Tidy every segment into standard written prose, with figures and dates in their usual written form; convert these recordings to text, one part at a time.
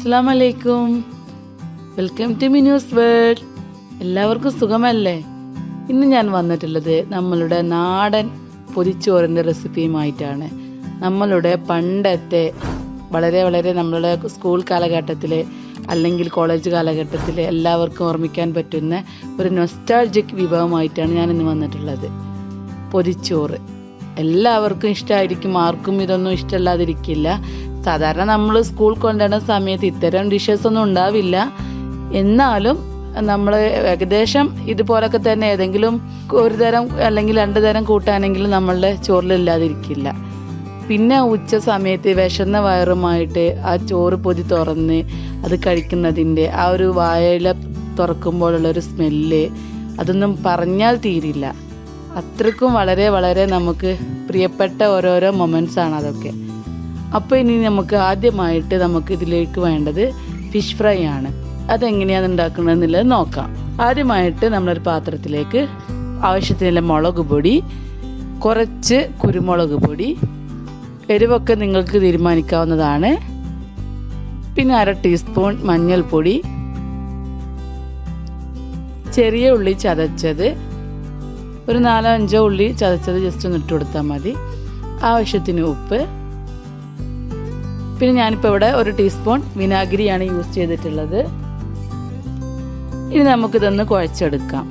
അസ്സലാമു അലൈക്കും. Welcome to Minu's world. എല്ലാവർക്കും സുഖമല്ലേ? ഇന്ന് ഞാൻ വന്നിട്ടുള്ളത് നമ്മളുടെ നാടൻ പൊതിച്ചോറിൻ്റെ റെസിപ്പിയുമായിട്ടാണ്. നമ്മളുടെ പണ്ടത്തെ വളരെ നമ്മളുടെ സ്കൂൾ കാലഘട്ടത്തിൽ അല്ലെങ്കിൽ കോളേജ് കാലഘട്ടത്തിൽ എല്ലാവർക്കും ഓർമ്മിക്കാൻ പറ്റുന്ന ഒരു നൊസ്റ്റാൾജിക് വിഭവമായിട്ടാണ് ഞാനിന്ന് വന്നിട്ടുള്ളത്. പൊതിച്ചോറ് എല്ലാവർക്കും ഇഷ്ടമായിരിക്കും, ആർക്കും ഇതൊന്നും ഇഷ്ടമല്ലാതിരിക്കില്ല. സാധാരണ നമ്മൾ സ്കൂൾ കൊണ്ടുവരുന്ന സമയത്ത് ഇത്തരം ഡിഷസ് ഒന്നും ഉണ്ടാവില്ല. എന്നാലും നമ്മൾ ഏകദേശം ഇതുപോലൊക്കെ തന്നെ ഏതെങ്കിലും ഒരു തരം അല്ലെങ്കിൽ രണ്ട് തരം കൂട്ടാനെങ്കിലും നമ്മളുടെ ചോറിലില്ലാതിരിക്കില്ല. പിന്നെ ഉച്ച സമയത്ത് വിശന്ന വയറുമായിട്ട് ആ ചോറ് പൊതി തുറന്ന് അത് കഴിക്കുന്നതിൻ്റെ ആ ഒരു വായില തുറക്കുമ്പോഴുള്ളൊരു സ്മെല്ല് അതൊന്നും പറഞ്ഞാൽ തീരില്ല. അത്രയ്ക്കും വളരെ നമുക്ക് പ്രിയപ്പെട്ട ഓരോരോ മൊമെൻറ്റ്സാണ് അതൊക്കെ. അപ്പോൾ ഇനി ആദ്യമായിട്ട് ഇതിലേക്ക് വേണ്ടത് ഫിഷ് ഫ്രൈ ആണ്. അതെങ്ങനെയാണ് ഉണ്ടാക്കുന്നതെന്നുള്ളത് നോക്കാം. ആദ്യമായിട്ട് നമ്മളൊരു പാത്രത്തിലേക്ക് ആവശ്യത്തിനുള്ള മുളക് പൊടി, കുറച്ച് കുരുമുളക് പൊടി, എരിവൊക്കെ നിങ്ങൾക്ക് തീരുമാനിക്കാവുന്നതാണ്. പിന്നെ 1/2 ടീസ്പൂൺ മഞ്ഞൾപ്പൊടി, ചെറിയ ഉള്ളി ചതച്ചത്, ഒരു 4-5 ഉള്ളി ചതച്ചത് ജസ്റ്റ് ഒന്ന് ഇട്ട് കൊടുത്താൽ മതി. ആവശ്യത്തിന് ഉപ്പ്. പിന്നെ ഞാനിപ്പോൾ ഇവിടെ 1 ടീസ്പൂൺ വിനാഗിരിയാണ് യൂസ് ചെയ്തിട്ടുള്ളത്. ഇനി നമുക്കിതൊന്ന് കുഴച്ചെടുക്കാം.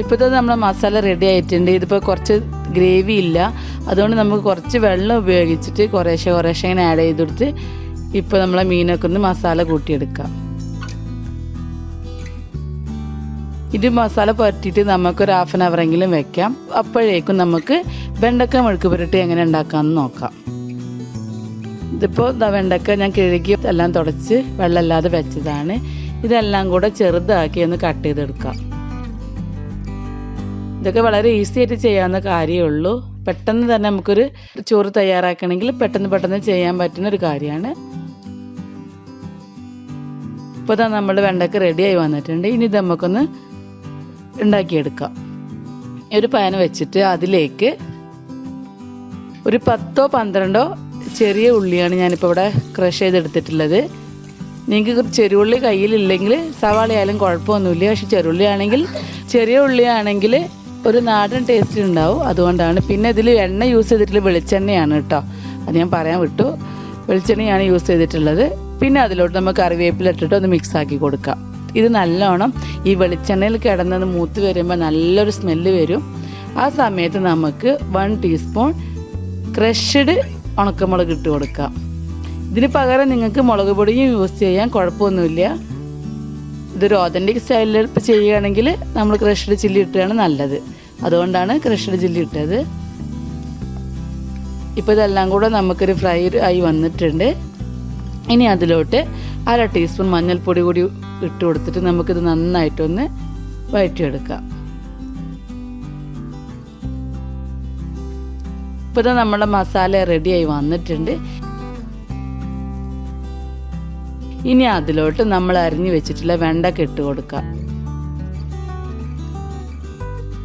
ഇപ്പോഴത്തെ നമ്മുടെ മസാല റെഡി ആയിട്ടുണ്ട്. ഇതിപ്പോൾ കുറച്ച് ഗ്രേവി ഇല്ല, അതുകൊണ്ട് നമുക്ക് കുറച്ച് വെള്ളം ഉപയോഗിച്ചിട്ട് കുറേശ്ശെ ഇങ്ങനെ ആഡ് ചെയ്തെടുത്ത് ഇപ്പോൾ നമ്മളെ മീനൊക്കെ ഒന്ന് മസാല കൂട്ടിയെടുക്കാം. ഇത് മസാല പുരട്ടിയിട്ട് നമുക്കൊരു 1/2 hour എങ്കിലും വെക്കാം. അപ്പോഴേക്കും നമുക്ക് വെണ്ടക്ക മെഴുക്ക് പുരട്ടി എങ്ങനെ ഉണ്ടാക്കാമെന്ന് നോക്കാം. ഇതിപ്പോൾ വെണ്ടക്ക ഞാൻ കഴുകി എല്ലാം തുടച്ച് വെള്ളമില്ലാതെ വെച്ചതാണ്. ഇതെല്ലാം കൂടെ ചെറുതാക്കി ഒന്ന് കട്ട് ചെയ്തെടുക്കാം. ഇതൊക്കെ വളരെ ഈസി ആയിട്ട് ചെയ്യാവുന്ന കാര്യമേ ഉള്ളൂ. പെട്ടെന്ന് തന്നെ നമുക്കൊരു ചോറ് തയ്യാറാക്കണമെങ്കിൽ പെട്ടെന്ന് ചെയ്യാൻ പറ്റുന്ന ഒരു കാര്യമാണ്. ഇപ്പോൾ നമ്മുടെ വെണ്ടക്ക റെഡിയായി വന്നിട്ടുണ്ട്. ഇനി ഇത് നമുക്കൊന്ന് ഉണ്ടാക്കിയെടുക്കാം. ഒരു പാൻ വെച്ചിട്ട് അതിലേക്ക് ഒരു 10-12 ചെറിയ ഉള്ളിയാണ് ഞാനിപ്പോൾ ഇവിടെ ക്രഷ് ചെയ്തെടുത്തിട്ടുള്ളത്. നിങ്ങൾക്ക് ചെറിയുള്ളി കയ്യിലില്ലെങ്കിൽ സവാളയായാലും കുഴപ്പമൊന്നുമില്ല. പക്ഷെ ചെറിയ ഉള്ളിയാണെങ്കിൽ ഒരു നാടൻ ടേസ്റ്റ് ഉണ്ടാവും, അതുകൊണ്ടാണ്. പിന്നെ ഇതിൽ എണ്ണ യൂസ് ചെയ്തിട്ടുള്ള വെളിച്ചെണ്ണയാണ് കേട്ടോ, അത് ഞാൻ പറയാൻ വിട്ടു. വെളിച്ചെണ്ണയാണ് യൂസ് ചെയ്തിട്ടുള്ളത്. പിന്നെ അതിലോട്ട് നമുക്ക് കറിവേപ്പില ഇട്ടിട്ട് ഒന്ന് മിക്സ് ആക്കി കൊടുക്കാം. ഇത് നല്ലോണം ഈ വെളിച്ചെണ്ണയിൽ കിടന്നത് മൂത്ത് വരുമ്പോൾ നല്ലൊരു സ്മെല്ല് വരും. ആ സമയത്ത് നമുക്ക് 1 ടീസ്പൂൺ ക്രഷ്ഡ് ഉണക്കമുളക് ഇട്ട് കൊടുക്കാം. ഇതിന് പകരം നിങ്ങൾക്ക് മുളക് പൊടിയും യൂസ് ചെയ്യാൻ കുഴപ്പമൊന്നുമില്ല. ഇതൊരു ഓതൻറ്റിക് സ്റ്റൈലിൽ ഇപ്പോൾ ചെയ്യുകയാണെങ്കിൽ നമ്മൾ ക്രഷ്ഡ് ചില്ലി ഇട്ടാണ് നല്ലത്, അതുകൊണ്ടാണ് ക്രഷ്ഡ് ചില്ലി ഇട്ടത്. ഇപ്പോൾ ഇതെല്ലാം കൂടെ നമുക്കൊരു ഫ്രൈ ആയി വന്നിട്ടുണ്ട്. ഇനി അതിലോട്ട് 1/2 ടീസ്പൂൺ മഞ്ഞൾപ്പൊടി കൂടി ഇട്ട് കൊടുത്തിട്ട് നമുക്കിത് നന്നായിട്ടൊന്ന് വഴറ്റിയെടുക്കാം. ഇപ്പോൾ നമ്മുടെ മസാല റെഡിയായി വന്നിട്ടുണ്ട്. ഇനി അതിലോട്ട് നമ്മൾ അരിഞ്ഞു വെച്ചിട്ടുള്ള വെണ്ടക്ക ഇട്ട് കൊടുക്കാം.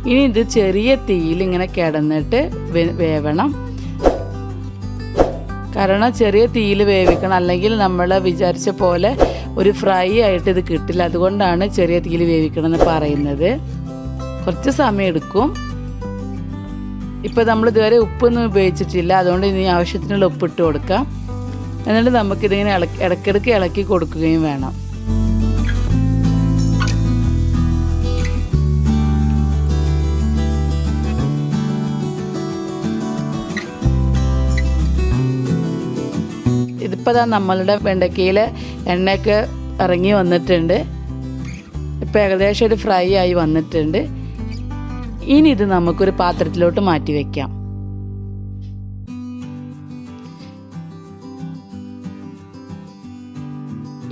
ഇനി ഇത് ചെറിയ തീയിൽ ഇങ്ങനെ കിടന്നിട്ട് വേവണം. കാരണം ചെറിയ തീയിൽ വേവിക്കണം, അല്ലെങ്കിൽ നമ്മൾ വിചാരിച്ച പോലെ ഒരു ഫ്രൈ ആയിട്ട് ഇത് കിട്ടില്ല. അതുകൊണ്ടാണ് ചെറിയ തീയിൽ വേവിക്കണം എന്ന് പറയുന്നത്. കുറച്ച് സമയം എടുക്കും. ഇപ്പോൾ നമ്മൾ ഇതുവരെ ഉപ്പൊന്നും ഉപയോഗിച്ചിട്ടില്ല, അതുകൊണ്ട് ഇനി ആവശ്യത്തിനുള്ള ഉപ്പിട്ട് കൊടുക്കാം. എന്നിട്ട് നമുക്കിതിങ്ങനെ ഇടയ്ക്കിടയ്ക്ക് ഇളക്കി കൊടുക്കുകയും വേണം. ഇതിപ്പോൾ നമ്മളുടെ വെണ്ടക്കയിൽ എണ്ണയൊക്കെ ഇറങ്ങി വന്നിട്ടുണ്ട്. ഇപ്പോൾ ഏകദേശം ഒരു ഫ്രൈ ആയി വന്നിട്ടുണ്ട്. ഇനി ഇത് നമുക്കൊരു പാത്രത്തിലോട്ട് മാറ്റി വയ്ക്കാം.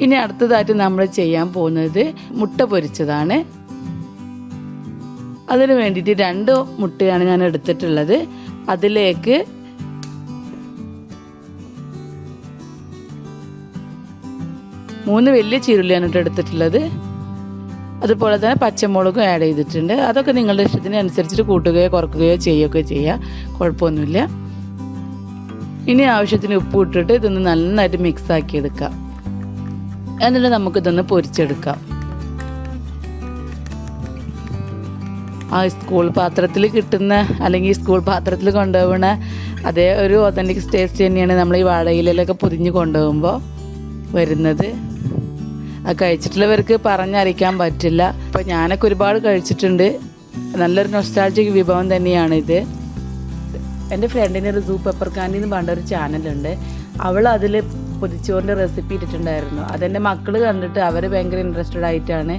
ഇനി അടുത്തതായിട്ട് നമ്മൾ ചെയ്യാൻ പോകുന്നത് മുട്ട പൊരിച്ചതാണ്. അതിന് വേണ്ടിയിട്ട് 2 മുട്ടയാണ് ഞാൻ എടുത്തിട്ടുള്ളത്. അതിലേക്ക് 3 വലിയ ചീരുള്ളിയാണ് എടുത്തിട്ടുള്ളത്. അതുപോലെ തന്നെ പച്ചമുളകും ആഡ് ചെയ്തിട്ടുണ്ട്. അതൊക്കെ നിങ്ങളുടെ ഇഷ്ടത്തിന് അനുസരിച്ചിട്ട് കൂട്ടുകയോ കുറക്കുകയോ ചെയ്യുകയൊക്കെ ചെയ്യാം, കുഴപ്പമൊന്നുമില്ല. ഇനി ആവശ്യത്തിന് ഉപ്പ് ഇട്ടിട്ട് ഇതൊന്ന് നന്നായിട്ട് മിക്സ് ആക്കി എടുക്കാം. എന്നിട്ട് നമുക്കിതൊന്ന് പൊരിച്ചെടുക്കാം. ആ സ്കൂൾ പാത്രത്തിൽ കിട്ടുന്ന അല്ലെങ്കിൽ സ്കൂൾ പാത്രത്തിൽ കൊണ്ടുപോകുന്ന അതേ ഒരു ഒതൻറ്റിക് ടേസ്റ്റ് തന്നെയാണ് നമ്മൾ ഈ വാഴയിലൊക്കെ പൊതിഞ്ഞ് കൊണ്ടുപോകുമ്പോൾ വരുന്നത്. അത് കഴിച്ചിട്ടുള്ളവർക്ക് പറഞ്ഞറിയിക്കാൻ പറ്റില്ല. അപ്പോൾ ഞാനൊക്കെ ഒരുപാട് കഴിച്ചിട്ടുണ്ട്. നല്ലൊരു നൊസ്റ്റാൾജിക് വിഭവം തന്നെയാണിത്. എൻ്റെ ഫ്രണ്ടിന് ഒരു സൂ പെപ്പർ കാൻഡി എന്ന് പറഞ്ഞ ഒരു ചാനലുണ്ട്. അവൾ അതിൽ പൊതിച്ചോറിൻ്റെ റെസിപ്പി ഇട്ടിട്ടുണ്ടായിരുന്നു. അതെൻ്റെ മക്കൾ കണ്ടിട്ട് അവർ ഭയങ്കര ഇൻട്രസ്റ്റഡ് ആയിട്ടാണ്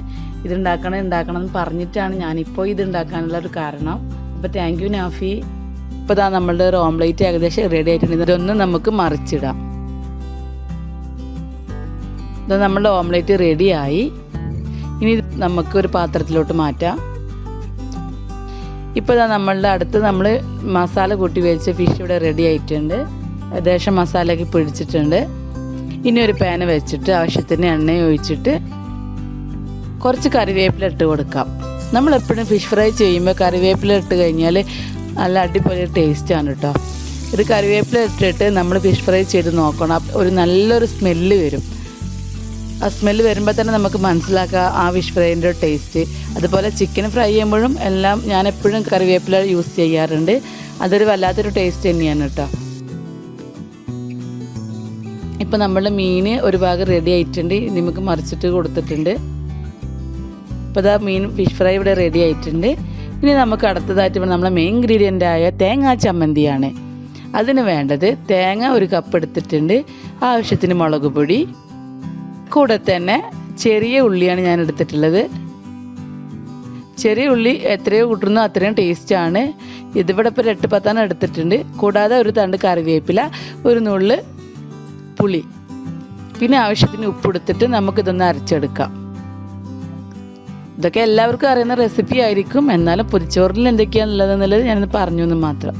ഉണ്ടാക്കണം എന്ന് പറഞ്ഞിട്ടാണ് ഞാനിപ്പോൾ ഇത് ഉണ്ടാക്കാനുള്ള ഒരു കാരണം. അപ്പോൾ താങ്ക് യു നാഫി. ഇപ്പോൾ ഇതാ നമ്മളുടെ ഒരു ഓംലേറ്റ് ഏകദേശം റെഡി ആയിട്ടുണ്ട്. ഇതൊന്ന് നമുക്ക് മറിച്ചിടാം. ഇത് നമ്മളുടെ ഓംലേറ്റ് റെഡിയായി. ഇനി നമുക്കൊരു പാത്രത്തിലോട്ട് മാറ്റാം. ഇപ്പോൾ ഇതാ നമ്മളുടെ അടുത്ത് നമ്മൾ മസാല കൂട്ടി വെച്ച ഫിഷ് ഇവിടെ റെഡി ആയിട്ടുണ്ട്. ഏകദേശം മസാലയൊക്കെ പിടിച്ചിട്ടുണ്ട്. ഇനി ഒരു പാന് വെച്ചിട്ട് ആവശ്യത്തിന് എണ്ണ ഒഴിച്ചിട്ട് കുറച്ച് കറിവേപ്പില ഇട്ട് കൊടുക്കാം. നമ്മളെപ്പോഴും ഫിഷ് ഫ്രൈ ചെയ്യുമ്പോൾ കറിവേപ്പില ഇട്ട് കഴിഞ്ഞാൽ നല്ല അടിപൊളി ടേസ്റ്റാണ് കേട്ടോ. ഇത് കറിവേപ്പില ഇട്ടിട്ട് നമ്മൾ ഫിഷ് ഫ്രൈ ചെയ്ത് നോക്കണം. ഒരു നല്ലൊരു സ്മെല്ല് വരും. ആ സ്മെല്ല് വരുമ്പോൾ തന്നെ നമുക്ക് മനസ്സിലാക്കാം ആ ഫിഷ് ഫ്രൈൻ്റെ ടേസ്റ്റ്. അതുപോലെ ചിക്കൻ ഫ്രൈ ചെയ്യുമ്പോഴും എല്ലാം ഞാൻ എപ്പോഴും കറിവേപ്പില യൂസ് ചെയ്യാറുണ്ട്. അതൊരു വല്ലാത്തൊരു ടേസ്റ്റ് തന്നെയാണ് കേട്ടോ. ഇപ്പം നമ്മളുടെ മീൻ ഒരു ഭാഗം റെഡി ആയിട്ടുണ്ട്. നമുക്ക് മറിച്ചിട്ട് കൊടുത്തിട്ടുണ്ട്. ഇപ്പോൾ ഇതാ ഫിഷ് ഫ്രൈ ഇവിടെ റെഡി ആയിട്ടുണ്ട്. ഇനി നമുക്ക് അടുത്തതായിട്ട് നമ്മളെ മെയിൻ ഇൻഗ്രീഡിയൻ്റ് ആയ തേങ്ങാ ചമ്മന്തിയാണ്. അതിന് വേണ്ടത് തേങ്ങ ഒരു കപ്പ് എടുത്തിട്ടുണ്ട്. ആവശ്യത്തിന് മുളക് പൊടി, കൂടെ തന്നെ ചെറിയ ഉള്ളിയാണ് ഞാൻ എടുത്തിട്ടുള്ളത്. ചെറിയ ഉള്ളി എത്രയോ കൂട്ടുന്നോ അത്രയും ടേസ്റ്റാണ്. ഇതിവിടെ ഇപ്പോൾ 8-10 എടുത്തിട്ടുണ്ട്. കൂടാതെ ഒരു തണ്ട് കറിവേപ്പില, ഒരു നുള്ള് പുളി, പിന്നെ ആവശ്യത്തിന് ഉപ്പെടുത്തിട്ട് നമുക്കിതൊന്ന് അരച്ചെടുക്കാം. ഇതൊക്കെ എല്ലാവർക്കും അറിയുന്ന റെസിപ്പി ആയിരിക്കും. എന്നാലും പൊതിച്ചോറിൽ എന്തൊക്കെയാണുള്ളതെന്നുള്ളത് ഞാനൊന്ന് പറഞ്ഞു എന്ന് മാത്രം.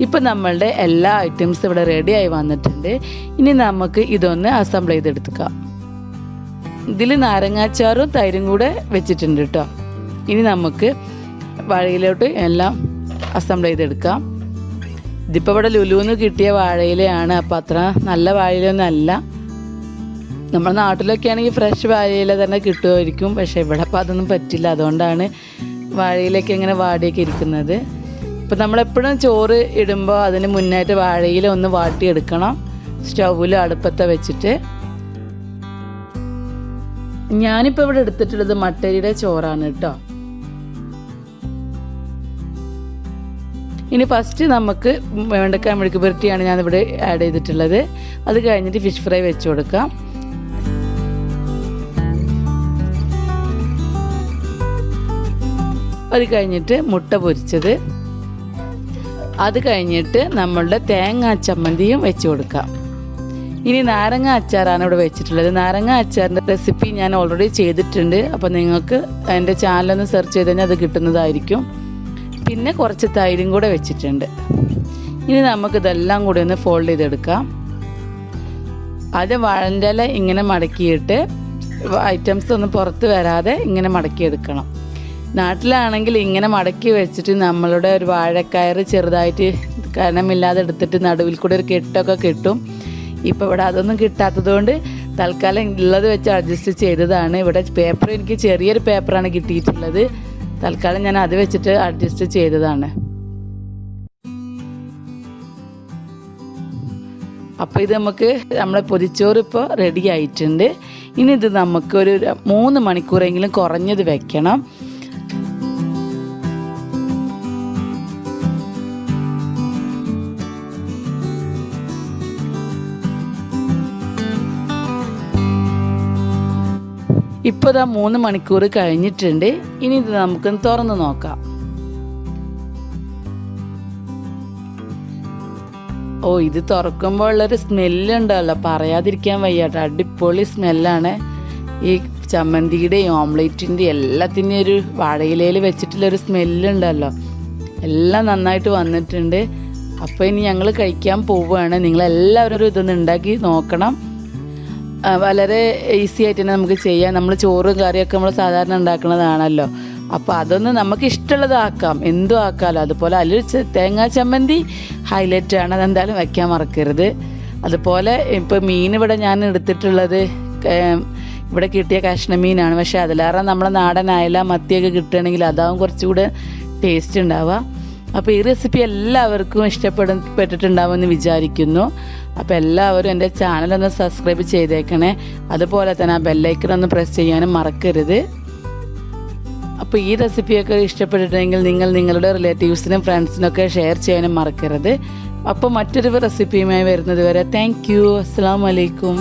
ഇപ്പം നമ്മളുടെ എല്ലാ ഐറ്റംസും ഇവിടെ റെഡിയായി വന്നിട്ടുണ്ട്. ഇനി നമുക്ക് ഇതൊന്ന് അസംബിൾ ചെയ്തെടുക്കാം. ഇതിൽ നാരങ്ങാച്ചാറും തൈരും കൂടെ വെച്ചിട്ടുണ്ട് കേട്ടോ. ഇനി നമുക്ക് വാഴയിലോട്ട് എല്ലാം അസംബിൾ ചെയ്തെടുക്കാം. ഇതിപ്പോൾ ഇവിടെ ലുലുന്ന് കിട്ടിയ വാഴയിലയാണ്. അപ്പം അത്ര നല്ല വാഴയിലൊന്നും അല്ല. നമ്മുടെ നാട്ടിലൊക്കെ ആണെങ്കിൽ ഫ്രഷ് വാഴയില തന്നെ കിട്ടുമായിരിക്കും. പക്ഷേ ഇവിടെ അപ്പോൾ അതൊന്നും പറ്റില്ല. അതുകൊണ്ടാണ് വാഴയിലൊക്കെ ഇങ്ങനെ വാടിയൊക്കെ ഇരിക്കുന്നത്. ഇപ്പം നമ്മളെപ്പോഴും ചോറ് ഇടുമ്പോൾ അതിന് മുന്നായിട്ട് വാഴയില ഒന്ന് വാട്ടിയെടുക്കണം. സ്റ്റൗവിൽ അടുപ്പത്തെ വെച്ചിട്ട്. ഞാനിപ്പോൾ ഇവിടെ എടുത്തിട്ടുള്ളത് മട്ടരിയുടെ ചോറാണ് കേട്ടോ. ഇനി ഫസ്റ്റ് നമുക്ക് വെണ്ടക്ക മെഴുക്ക് പുരട്ടിയാണ് ഞാനിവിടെ ആഡ് ചെയ്തിട്ടുള്ളത്. അത് കഴിഞ്ഞിട്ട് ഫിഷ് ഫ്രൈ വെച്ച് കൊടുക്കാം. അത് കഴിഞ്ഞിട്ട് മുട്ട പൊരിച്ചത്, അത് കഴിഞ്ഞിട്ട് നമ്മളുടെ തേങ്ങാ ചമ്മന്തിയും വെച്ച് കൊടുക്കാം. ഇനി നാരങ്ങ അച്ചാറാണ് ഇവിടെ വെച്ചിട്ടുള്ളത്. നാരങ്ങ അച്ചാറിൻ്റെ റെസിപ്പി ഞാൻ ഓൾറെഡി ചെയ്തിട്ടുണ്ട്. അപ്പോൾ നിങ്ങൾക്ക് എൻ്റെ ചാനലൊന്ന് സെർച്ച് ചെയ്ത് കഴിഞ്ഞാൽ അത് കിട്ടുന്നതായിരിക്കും. പിന്നെ കുറച്ച് തൈരും കൂടെ വെച്ചിട്ടുണ്ട്. ഇനി നമുക്കിതെല്ലാം കൂടി ഒന്ന് ഫോൾഡ് ചെയ്തെടുക്കാം. ആദ്യം വാഴൻ്റെ ഇല ഇങ്ങനെ മടക്കിയിട്ട് ഐറ്റംസ് ഒന്നും പുറത്ത് വരാതെ ഇങ്ങനെ മടക്കിയെടുക്കണം. നാട്ടിലാണെങ്കിൽ ഇങ്ങനെ മടക്കി വെച്ചിട്ട് നമ്മളുടെ ഒരു വാഴക്കയർ ചെറുതായിട്ട് കനമില്ലാതെ എടുത്തിട്ട് നടുവിൽ കൂടെ ഒരു കെട്ടൊക്കെ കിട്ടും. ഇപ്പോൾ ഇവിടെ അതൊന്നും കിട്ടാത്തത് കൊണ്ട് തൽക്കാലം ഉള്ളത് വെച്ച് അഡ്ജസ്റ്റ് ചെയ്തതാണ്. ഇവിടെ പേപ്പർ എനിക്ക് ചെറിയൊരു പേപ്പറാണ് കിട്ടിയിട്ടുള്ളത്. തൽക്കാലം ഞാൻ അത് വെച്ചിട്ട് അഡ്ജസ്റ്റ് ചെയ്തതാണ്. അപ്പോൾ ഇത് നമുക്ക് നമ്മളെ പൊതിച്ചോറ് ഇപ്പോൾ റെഡി ആയിട്ടുണ്ട്. ഇനി ഇത് നമുക്കൊരു 3 മണിക്കൂറെങ്കിലും കുറഞ്ഞത് വെക്കണം. ഇപ്പോൾ ഇതാ 3 മണിക്കൂർ കഴിഞ്ഞിട്ടുണ്ട്. ഇനി ഇത് നമുക്ക് തുറന്ന് നോക്കാം. ഓ, ഇത് തുറക്കുമ്പോൾ ഉള്ളൊരു സ്മെല്ലുണ്ടല്ലോ, പറയാതിരിക്കാൻ വയ്യാട്ടോ. അടിപൊളി സ്മെല്ലാണ്. ഈ ചമ്മന്തിയുടെയും ഓംലേറ്റിൻ്റെയും എല്ലാത്തിൻ്റെയും ഒരു വാഴയിലയിൽ വെച്ചിട്ടുള്ളൊരു സ്മെല്ലുണ്ടല്ലോ. എല്ലാം നന്നായിട്ട് വന്നിട്ടുണ്ട്. അപ്പോൾ ഇനി ഞങ്ങൾ കഴിക്കാൻ പോവുകയാണ്. നിങ്ങളെല്ലാവരും ഇതൊന്ന് ഉണ്ടാക്കി നോക്കണം. വളരെ ഈസി ആയിട്ട് തന്നെ നമുക്ക് ചെയ്യാം. നമ്മൾ ചോറും കറിയൊക്കെ നമ്മൾ സാധാരണ ഉണ്ടാക്കുന്നതാണല്ലോ. അപ്പോൾ അതൊന്ന് നമുക്ക് ഇഷ്ടമുള്ളതാക്കാം, എന്തും ആക്കാമല്ലോ. അതുപോലെ അതിലൊരു തേങ്ങാ ചമ്മന്തി ഹൈലൈറ്റ് ആണ്, അതെന്തായാലും വയ്ക്കാൻ മറക്കരുത്. അതുപോലെ ഇപ്പോൾ മീൻ ഇവിടെ ഞാൻ എടുത്തിട്ടുള്ളത് ഇവിടെ കിട്ടിയ കഷ്ണമീനാണ്. പക്ഷേ അതിലേറെ നമ്മളെ നാടൻ അയല മത്തിയൊക്കെ കിട്ടുകയാണെങ്കിൽ അതാവും കുറച്ചുകൂടെ ടേസ്റ്റ് ഉണ്ടാവുക. അപ്പോൾ ഈ റെസിപ്പി എല്ലാവർക്കും ഇഷ്ടപ്പെട്ടിട്ടുണ്ടാവുമെന്ന് വിചാരിക്കുന്നു. അപ്പോൾ എല്ലാവരും എൻ്റെ ചാനലൊന്ന് സബ്സ്ക്രൈബ് ചെയ്തേക്കണേ. അതുപോലെ തന്നെ ആ ബെല്ലൈക്കൺ ഒന്ന് പ്രസ് ചെയ്യാനും മറക്കരുത്. അപ്പോൾ ഈ റെസിപ്പിയൊക്കെ ഇഷ്ടപ്പെട്ടിട്ടുണ്ടെങ്കിൽ നിങ്ങൾ നിങ്ങളുടെ റിലേറ്റീവ്സിനും ഫ്രണ്ട്സിനൊക്കെ ഷെയർ ചെയ്യാനും മറക്കരുത്. അപ്പോൾ മറ്റൊരു റെസിപ്പിയുമായി വരുന്നത് വരെ താങ്ക് യു. അസ്സലാമു അലൈക്കും.